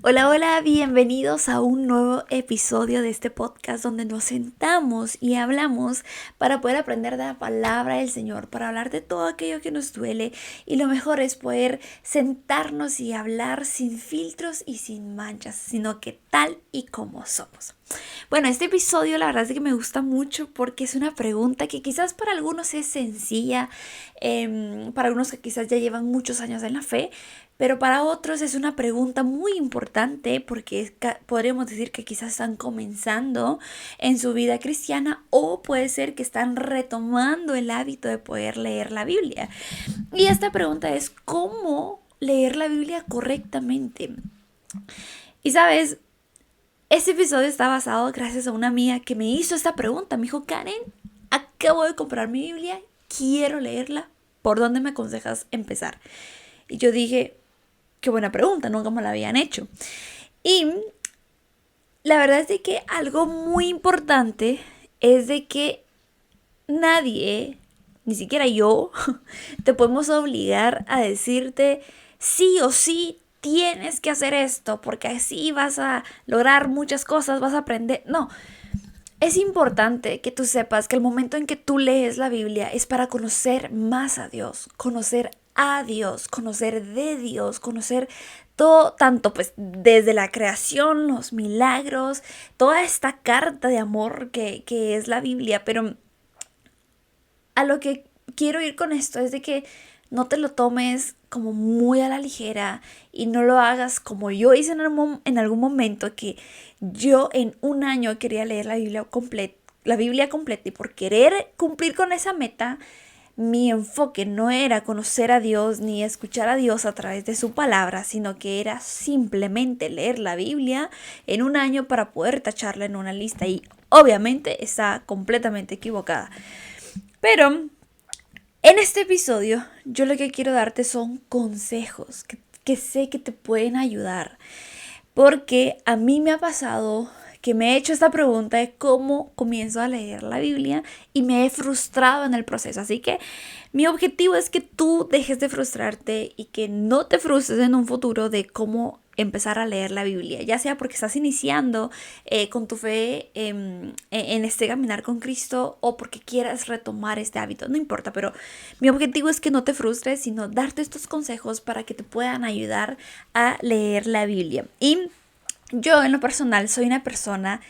Hola, hola, bienvenidos a un nuevo episodio de este podcast donde nos sentamos y hablamos para poder aprender de la palabra del Señor, para hablar de todo aquello que nos duele y lo mejor es poder sentarnos y hablar sin filtros y sin manchas, sino que tal y como somos. Bueno, este episodio la verdad es que me gusta mucho porque es una pregunta que quizás para algunos es sencilla, para algunos que quizás ya llevan muchos años en la fe, pero para otros es una pregunta muy importante porque podríamos decir que quizás están comenzando en su vida cristiana o puede ser que están retomando el hábito de poder leer la Biblia. Y esta pregunta es, ¿cómo leer la Biblia correctamente? Y sabes, este episodio está basado gracias a una amiga que me hizo esta pregunta. Me dijo, Karen, acabo de comprar mi Biblia, quiero leerla, ¿por dónde me aconsejas empezar? Y yo dije, qué buena pregunta, nunca me la habían hecho. Y la verdad es de que algo muy importante es de que nadie, ni siquiera yo, te podemos obligar a decirte sí o sí tienes que hacer esto porque así vas a lograr muchas cosas, vas a aprender. No, es importante que tú sepas que el momento en que tú lees la Biblia es para conocer más a Dios, conocer de Dios, conocer todo, tanto pues desde la creación, los milagros, toda esta carta de amor que es la Biblia. Pero a lo que quiero ir con esto es de que no te lo tomes como muy a la ligera y no lo hagas como yo hice en algún momento, que yo en un año quería leer la Biblia completa, y por querer cumplir con esa meta, mi enfoque no era conocer a Dios ni escuchar a Dios a través de su palabra, sino que era simplemente leer la Biblia en un año para poder tacharla en una lista, y obviamente está completamente equivocada. Pero en este episodio yo lo que quiero darte son consejos que sé que te pueden ayudar. Porque a mí me ha pasado que me he hecho esta pregunta de cómo comienzo a leer la Biblia y me he frustrado en el proceso. Así que mi objetivo es que tú dejes de frustrarte y que no te frustres en un futuro de cómo empezar a leer la Biblia, ya sea porque estás iniciando con tu fe en este caminar con Cristo, o porque quieras retomar este hábito, no importa, pero mi objetivo es que no te frustres, sino darte estos consejos para que te puedan ayudar a leer la Biblia. Y yo en lo personal soy una persona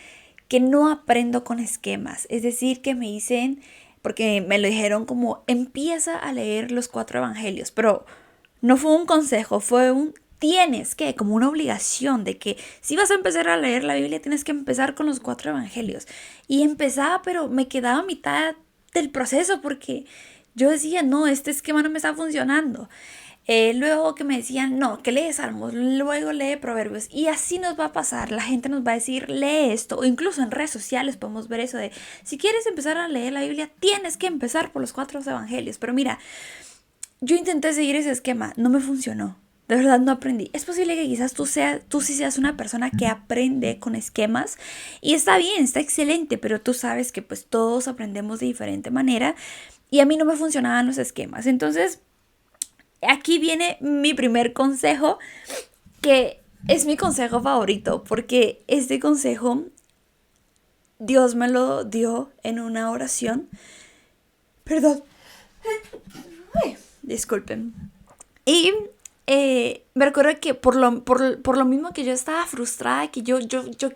que no aprendo con esquemas, es decir, que me dicen, porque me lo dijeron como empieza a leer los 4 evangelios, pero no fue un consejo, fue un tienes que, como una obligación de que si vas a empezar a leer la Biblia tienes que empezar con los 4 evangelios. Y empezaba, pero me quedaba a mitad del proceso porque yo decía, no, este esquema no me está funcionando. Luego que me decían, no, que lee Salmos, luego lee Proverbios, y así nos va a pasar. La gente nos va a decir, lee esto, o incluso en redes sociales podemos ver eso de, si quieres empezar a leer la Biblia, tienes que empezar por los 4 evangelios. Pero mira, yo intenté seguir ese esquema, no me funcionó. De verdad no aprendí. Es posible que quizás tú sí seas una persona que aprende con esquemas, y está bien, está excelente, pero tú sabes que pues todos aprendemos de diferente manera y a mí no me funcionaban los esquemas. Entonces, aquí viene mi primer consejo, que es mi consejo favorito, porque este consejo Dios me lo dio en una oración. Perdón, disculpen. Y me recuerdo que por lo mismo que yo estaba frustrada, que yo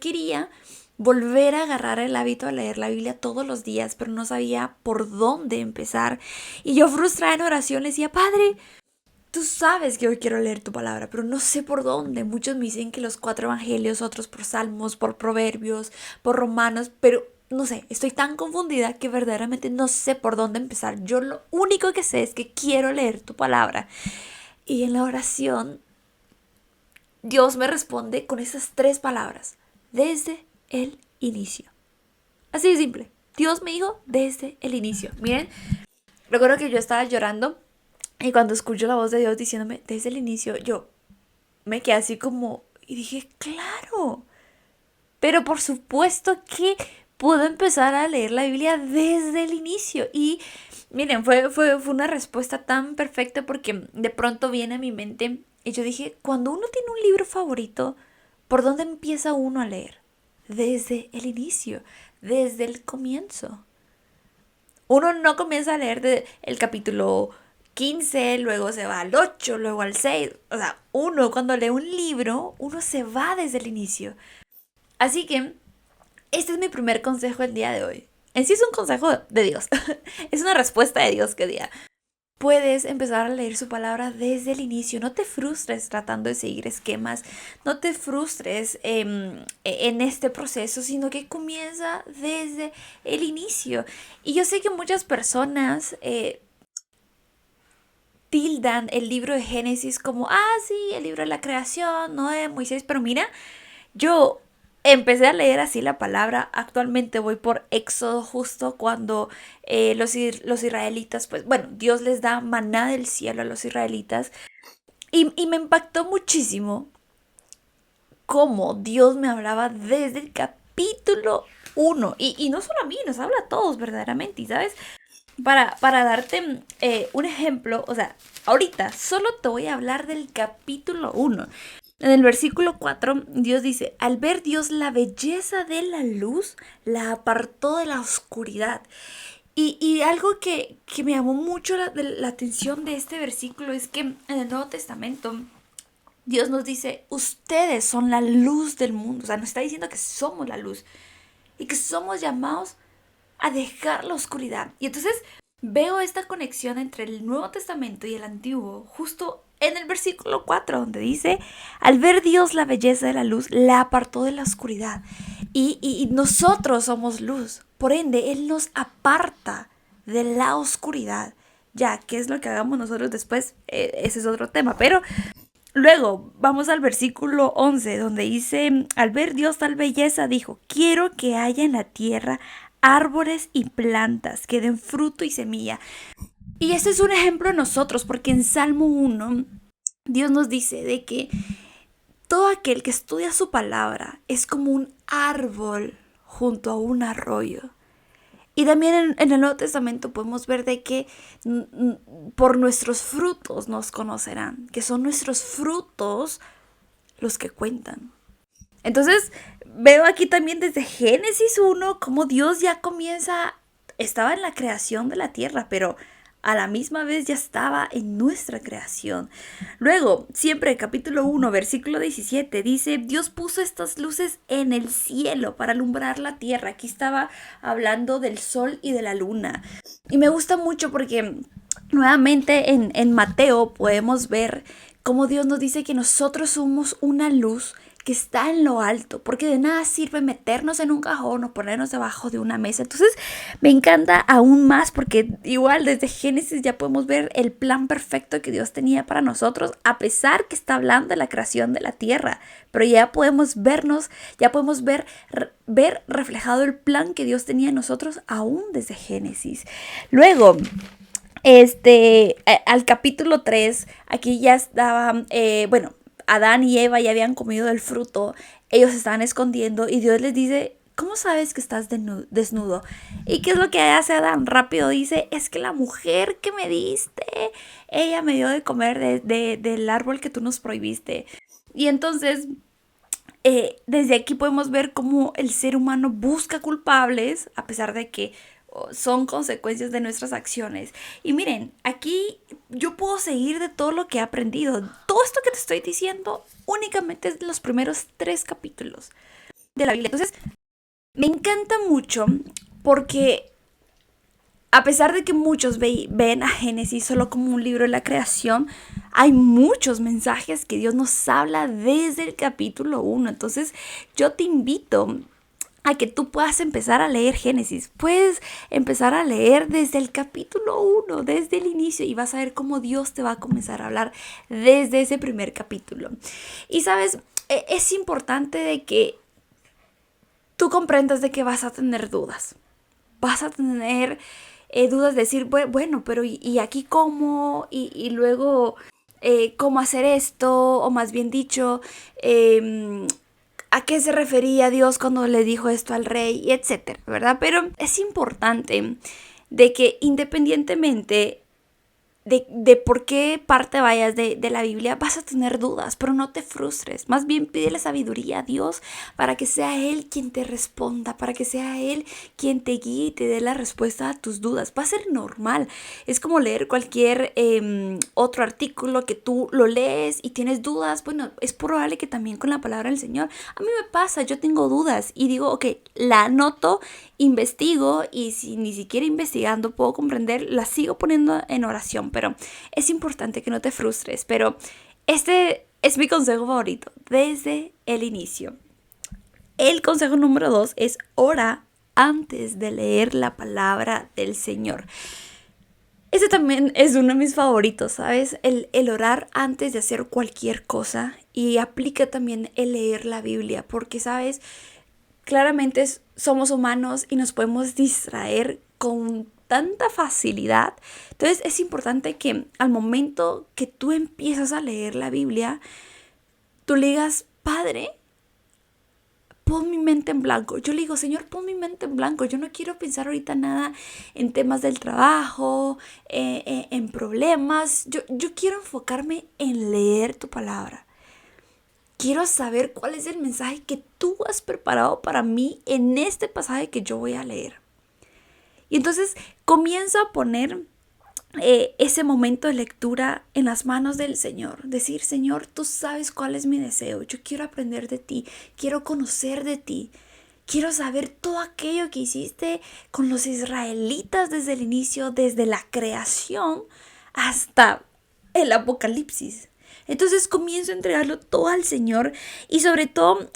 quería volver a agarrar el hábito de leer la Biblia todos los días, pero no sabía por dónde empezar. Y yo frustrada en oración le decía, Padre, tú sabes que hoy quiero leer tu palabra, pero no sé por dónde. Muchos me dicen que los 4 evangelios, otros por Salmos, por Proverbios, por Romanos, pero no sé, estoy tan confundida que verdaderamente no sé por dónde empezar. Yo lo único que sé es que quiero leer tu palabra. Y en la oración, Dios me responde con esas 3 palabras: desde el inicio. Así de simple. Dios me dijo desde el inicio. Miren, recuerdo que yo estaba llorando, y cuando escucho la voz de Dios diciéndome desde el inicio, yo me quedé así como, y dije, claro, pero por supuesto que puedo empezar a leer la Biblia desde el inicio. Y miren, fue una respuesta tan perfecta porque de pronto viene a mi mente y yo dije, cuando uno tiene un libro favorito, ¿Por dónde empieza uno a leer? Desde el inicio, desde el comienzo. Uno no comienza a leer el capítulo 15, luego se va al 8, luego al 6. O sea, uno cuando lee un libro, uno se va desde el inicio. Así que este es mi primer consejo el día de hoy. En sí es un consejo de Dios. Es una respuesta de Dios que diga. Puedes empezar a leer su palabra desde el inicio. No te frustres tratando de seguir esquemas. No te frustres en este proceso, sino que comienza desde el inicio. Y yo sé que muchas personas tildan el libro de Génesis como, sí, el libro de la creación, Noé, Moisés, pero mira, yo empecé a leer así la palabra. Actualmente voy por Éxodo, justo cuando los israelitas, pues bueno, Dios les da maná del cielo a los israelitas. Y me impactó muchísimo cómo Dios me hablaba desde el capítulo 1. Y no solo a mí, nos habla a todos verdaderamente, ¿y sabes? Para darte un ejemplo, o sea, ahorita solo te voy a hablar del capítulo 1. En el versículo 4, Dios dice, al ver Dios la belleza de la luz, la apartó de la oscuridad. Y algo que me llamó mucho la atención de este versículo es que en el Nuevo Testamento Dios nos dice, ustedes son la luz del mundo. O sea, nos está diciendo que somos la luz y que somos llamados a dejar la oscuridad. Y entonces veo esta conexión entre el Nuevo Testamento y el Antiguo justo en el versículo 4, donde dice, al ver Dios la belleza de la luz, la apartó de la oscuridad. Y nosotros somos luz. Por ende, Él nos aparta de la oscuridad. Ya, ¿qué es lo que hagamos nosotros después? Ese es otro tema. Pero luego vamos al versículo 11, donde dice, al ver Dios tal belleza, dijo, quiero que haya en la tierra árboles y plantas que den fruto y semilla. Y este es un ejemplo de nosotros, porque en Salmo 1, Dios nos dice de que todo aquel que estudia su palabra es como un árbol junto a un arroyo. Y también en el Nuevo Testamento podemos ver de que por nuestros frutos nos conocerán, que son nuestros frutos los que cuentan. Entonces, veo aquí también desde Génesis 1 cómo Dios ya estaba en la creación de la tierra, pero a la misma vez ya estaba en nuestra creación. Luego, siempre capítulo 1, versículo 17, dice, Dios puso estas luces en el cielo para alumbrar la tierra. Aquí estaba hablando del sol y de la luna. Y me gusta mucho porque nuevamente en Mateo podemos ver cómo Dios nos dice que nosotros somos una luz que está en lo alto, porque de nada sirve meternos en un cajón o ponernos debajo de una mesa. Entonces me encanta aún más porque igual desde Génesis ya podemos ver el plan perfecto que Dios tenía para nosotros, a pesar que está hablando de la creación de la tierra, pero ya podemos vernos, ya podemos ver reflejado el plan que Dios tenía en nosotros aún desde Génesis. Luego, al capítulo 3, aquí ya estaba, Adán y Eva ya habían comido del fruto, ellos se estaban escondiendo y Dios les dice, ¿cómo sabes que estás desnudo? ¿Y qué es lo que hace Adán? Rápido dice, es que la mujer que me diste, ella me dio de comer del árbol que tú nos prohibiste. Y entonces, desde aquí podemos ver cómo el ser humano busca culpables, a pesar de que son consecuencias de nuestras acciones. Y miren, aquí yo puedo seguir de todo lo que he aprendido. Todo esto que te estoy diciendo únicamente es de los primeros 3 capítulos de la Biblia. Entonces, me encanta mucho porque a pesar de que muchos ven a Génesis solo como un libro de la creación, hay muchos mensajes que Dios nos habla desde el capítulo 1. Entonces, yo te invito a que tú puedas empezar a leer Génesis. Puedes empezar a leer desde el capítulo 1, desde el inicio, y vas a ver cómo Dios te va a comenzar a hablar desde ese primer capítulo. Y sabes, es importante de que tú comprendas de que vas a tener dudas. Vas a tener dudas de decir, bueno, pero ¿y aquí cómo? Y luego, ¿cómo hacer esto? O más bien dicho, ¿a qué se refería Dios cuando le dijo esto al rey? Y etcétera, ¿verdad? Pero es importante de que independientemente de por qué parte vayas de la Biblia, vas a tener dudas, pero no te frustres. Más bien pídele sabiduría a Dios para que sea Él quien te responda, para que sea Él quien te guíe y te dé la respuesta a tus dudas. Va a ser normal. Es como leer cualquier otro artículo que tú lo lees y tienes dudas. Bueno, es probable que también con la palabra del Señor. A mí me pasa, yo tengo dudas y digo, ok, la anoto, investigo y si ni siquiera investigando puedo comprender, la sigo poniendo en oración, pero es importante que no te frustres. Pero este es mi consejo favorito desde el inicio. El consejo número 2 es ora antes de leer la palabra del Señor. Ese también es uno de mis favoritos, ¿sabes? El orar antes de hacer cualquier cosa, y aplica también el leer la Biblia, porque, ¿sabes? Claramente somos humanos y nos podemos distraer con tanta facilidad. Entonces es importante que al momento que tú empiezas a leer la Biblia, tú le digas, Padre, pon mi mente en blanco. Yo le digo, Señor, pon mi mente en blanco. Yo no quiero pensar ahorita nada en temas del trabajo, en problemas. Yo quiero enfocarme en leer tu palabra. Quiero saber cuál es el mensaje que tú has preparado para mí en este pasaje que yo voy a leer. Y entonces comienzo a poner ese momento de lectura en las manos del Señor. Decir, Señor, tú sabes cuál es mi deseo. Yo quiero aprender de ti. Quiero conocer de ti. Quiero saber todo aquello que hiciste con los israelitas desde el inicio, desde la creación hasta el Apocalipsis. Entonces comienzo a entregarlo todo al Señor, y sobre todo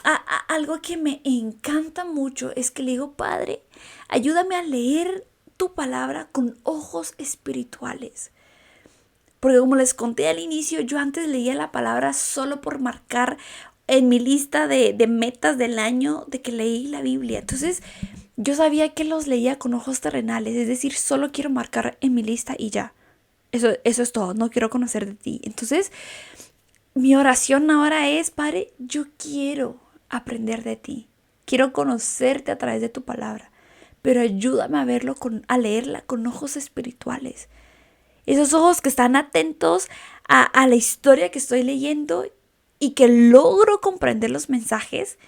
algo que me encanta mucho es que le digo, Padre, ayúdame a leer tu palabra con ojos espirituales. Porque como les conté al inicio, yo antes leía la palabra solo por marcar en mi lista de metas del año de que leí la Biblia. Entonces yo sabía que los leía con ojos terrenales, es decir, solo quiero marcar en mi lista y ya. Eso es todo, no quiero conocer de ti. Entonces mi oración ahora es, Padre, yo quiero aprender de ti. Quiero conocerte a través de tu palabra. Pero ayúdame a verlo, a leerla con ojos espirituales. Esos ojos que están atentos a la historia que estoy leyendo y que logro comprender los mensajes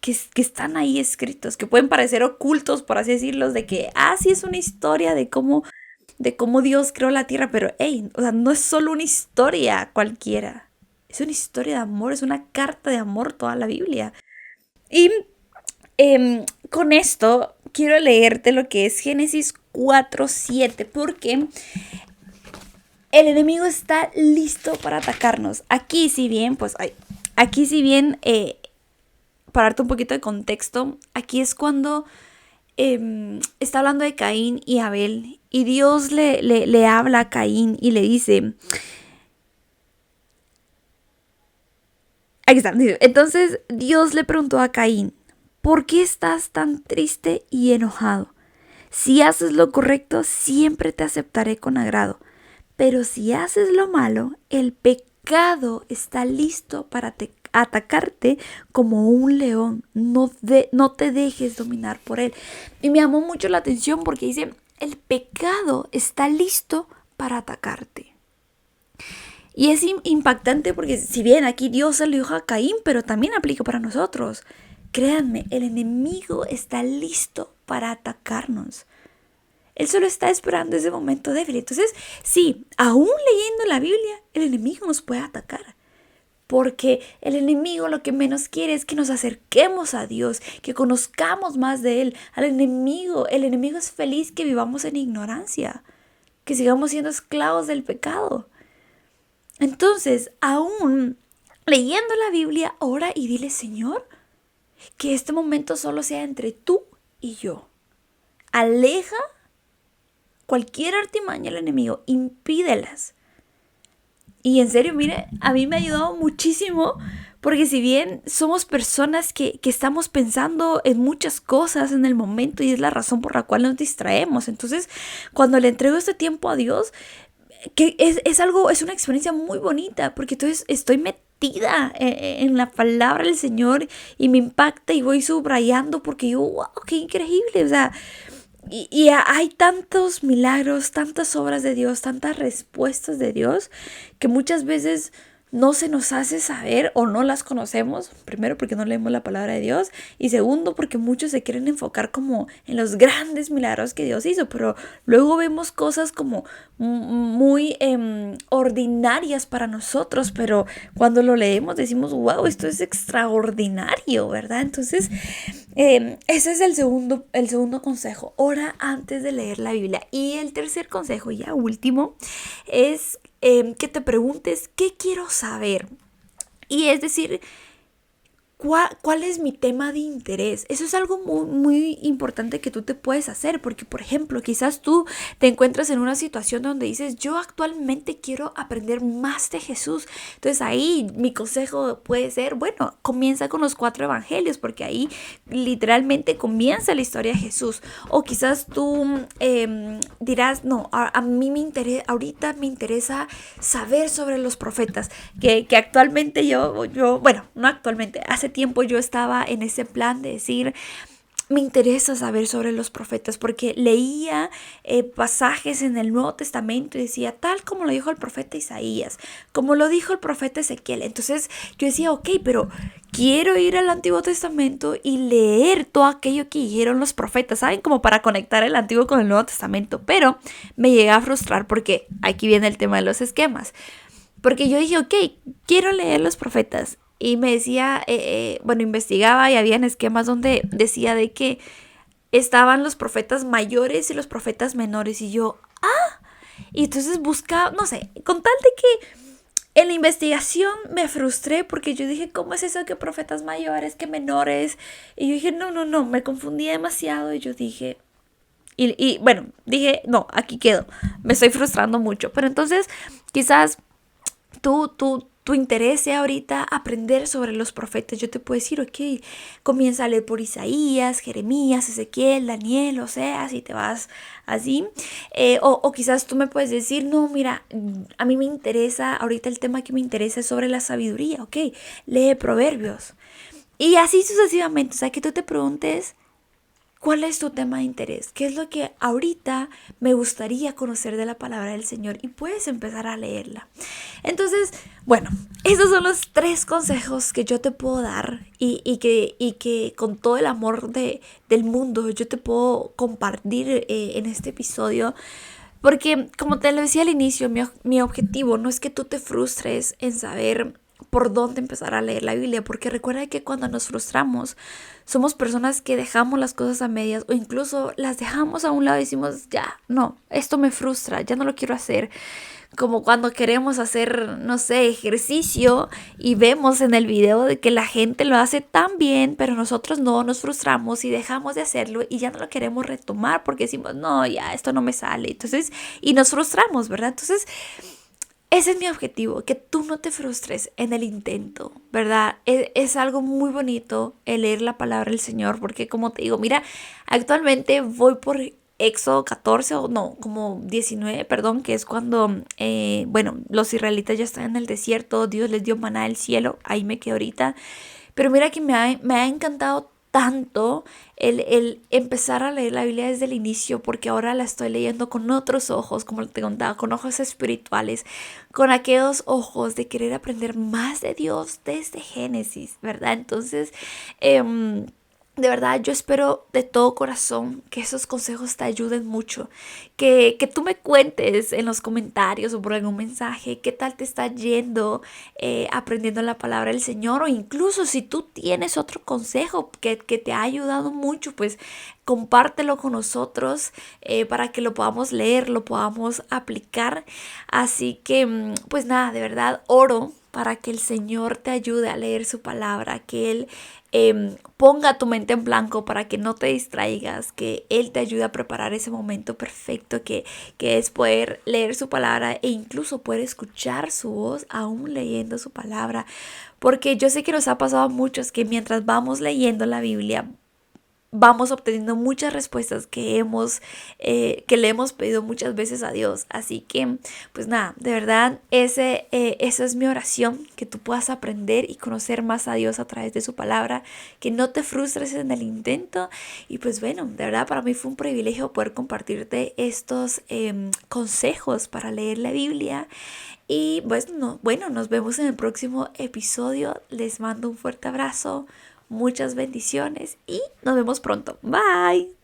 que están ahí escritos, que pueden parecer ocultos, por así decirlo, de que, sí es una historia de cómo Dios creó la tierra, pero o sea, no es solo una historia cualquiera, es una historia de amor, es una carta de amor toda la Biblia. Y con esto quiero leerte lo que es Génesis 4:7, porque el enemigo está listo para atacarnos. Aquí si bien, para darte un poquito de contexto, aquí es cuando está hablando de Caín y Abel, y Dios le habla a Caín y le dice, aquí está, entonces Dios le preguntó a Caín, ¿por qué estás tan triste y enojado? Si haces lo correcto, siempre te aceptaré con agrado, pero si haces lo malo, el pecado está listo para atacarte como un león. No te dejes dominar por él. Y me llamó mucho la atención porque dice, el pecado está listo para atacarte. Y es impactante porque si bien aquí Dios se lo dijo a Caín, pero también aplica para nosotros. Créanme, el enemigo está listo para atacarnos. Él solo está esperando ese momento débil. Entonces, sí, aún leyendo la Biblia, el enemigo nos puede atacar. Porque el enemigo lo que menos quiere es que nos acerquemos a Dios, que conozcamos más de Él. El enemigo es feliz que vivamos en ignorancia, que sigamos siendo esclavos del pecado. Entonces, aún leyendo la Biblia, ora y dile, Señor, que este momento solo sea entre tú y yo. Aleja cualquier artimaña del enemigo, impídelas. Y en serio, mire, a mí me ha ayudado muchísimo, porque si bien somos personas que estamos pensando en muchas cosas en el momento, y es la razón por la cual nos distraemos, entonces cuando le entrego este tiempo a Dios, que es una experiencia muy bonita, porque entonces estoy metida en la palabra del Señor y me impacta y voy subrayando porque yo, wow, qué increíble, o sea, y hay tantos milagros, tantas obras de Dios, tantas respuestas de Dios, que muchas veces no se nos hace saber o no las conocemos, primero porque no leemos la palabra de Dios y segundo porque muchos se quieren enfocar como en los grandes milagros que Dios hizo, pero luego vemos cosas como muy ordinarias para nosotros, pero cuando lo leemos decimos, wow, esto es extraordinario, ¿verdad? Entonces, ese es el segundo consejo, ora antes de leer la Biblia. Y el tercer consejo, ya último, es que te preguntes, ¿qué quiero saber? Y es decir, ¿cuál es mi tema de interés? Eso es algo muy, muy importante que tú te puedes hacer, porque por ejemplo, quizás tú te encuentras en una situación donde dices, yo actualmente quiero aprender más de Jesús. Entonces ahí mi consejo puede ser, bueno, comienza con los 4 evangelios, porque ahí literalmente comienza la historia de Jesús. O quizás tú dirás, no, a mí ahorita me interesa saber sobre los profetas, que actualmente bueno, no actualmente, hace tiempo yo estaba en ese plan de decir, me interesa saber sobre los profetas porque leía pasajes en el Nuevo Testamento y decía, tal como lo dijo el profeta Isaías, como lo dijo el profeta Ezequiel. Entonces yo decía, ok, pero quiero ir al Antiguo Testamento y leer todo aquello que dijeron los profetas, ¿saben? Como para conectar el Antiguo con el Nuevo Testamento. Pero me llegué a frustrar porque aquí viene el tema de los esquemas. Porque yo dije, ok, quiero leer los profetas. Y me decía, bueno, investigaba y habían esquemas donde decía de que estaban los profetas mayores y los profetas menores. Y yo, y entonces buscaba, no sé, con tal de que en la investigación me frustré porque yo dije, ¿cómo es eso que profetas mayores, que menores? Y yo dije, no, me confundí demasiado. Y yo dije, bueno, dije, no, aquí quedo. Me estoy frustrando mucho. Pero entonces, quizás tu interés sea ahorita aprender sobre los profetas. Yo te puedo decir, ok, comienza a leer por Isaías, Jeremías, Ezequiel, Daniel, Oseas, y te vas así. O quizás tú me puedes decir, no, mira, a mí me interesa, ahorita el tema que me interesa es sobre la sabiduría, ok, lee Proverbios. Y así sucesivamente, o sea, que tú te preguntes, ¿cuál es tu tema de interés? ¿Qué es lo que ahorita me gustaría conocer de la palabra del Señor? Y puedes empezar a leerla. Entonces, bueno, esos son los 3 consejos que yo te puedo dar y que con todo el amor del mundo yo te puedo compartir en este episodio. Porque, como te lo decía al inicio, mi objetivo no es que tú te frustres en saber por dónde empezar a leer la Biblia, porque recuerda que cuando nos frustramos somos personas que dejamos las cosas a medias o incluso las dejamos a un lado y decimos, ya, no, esto me frustra, ya no lo quiero hacer. Como cuando queremos hacer, no sé, ejercicio y vemos en el video de que la gente lo hace tan bien, pero nosotros no, nos frustramos y dejamos de hacerlo y ya no lo queremos retomar porque decimos, no, ya, esto no me sale. Entonces, y nos frustramos, ¿verdad? Entonces, ese es mi objetivo, que tú no te frustres en el intento, ¿verdad? Es algo muy bonito el leer la palabra del Señor, porque como te digo, mira, actualmente voy por Éxodo 14 o no, como 19, perdón, que es cuando, bueno, los israelitas ya están en el desierto, Dios les dio maná del cielo, ahí me quedo ahorita. Pero mira que me ha encantado tanto el empezar a leer la Biblia desde el inicio, porque ahora la estoy leyendo con otros ojos, como te contaba, con ojos espirituales, con aquellos ojos de querer aprender más de Dios desde Génesis, ¿verdad? Entonces, de verdad, yo espero de todo corazón que esos consejos te ayuden mucho, que tú me cuentes en los comentarios o por algún mensaje qué tal te está yendo aprendiendo la palabra del Señor, o incluso si tú tienes otro consejo que te ha ayudado mucho, pues compártelo con nosotros para que lo podamos leer, lo podamos aplicar. Así que, pues nada, de verdad oro para que el Señor te ayude a leer su palabra, que Él ponga tu mente en blanco para que no te distraigas, que Él te ayude a preparar ese momento perfecto que es poder leer su palabra e incluso poder escuchar su voz aún leyendo su palabra. Porque yo sé que nos ha pasado a muchos que mientras vamos leyendo la Biblia, vamos obteniendo muchas respuestas que le hemos pedido muchas veces a Dios. Así que, pues nada, de verdad, esa es mi oración, que tú puedas aprender y conocer más a Dios a través de su palabra, que no te frustres en el intento. Y pues bueno, de verdad para mí fue un privilegio poder compartirte estos consejos para leer la Biblia. Y pues bueno, nos vemos en el próximo episodio. Les mando un fuerte abrazo, muchas bendiciones y nos vemos pronto. Bye.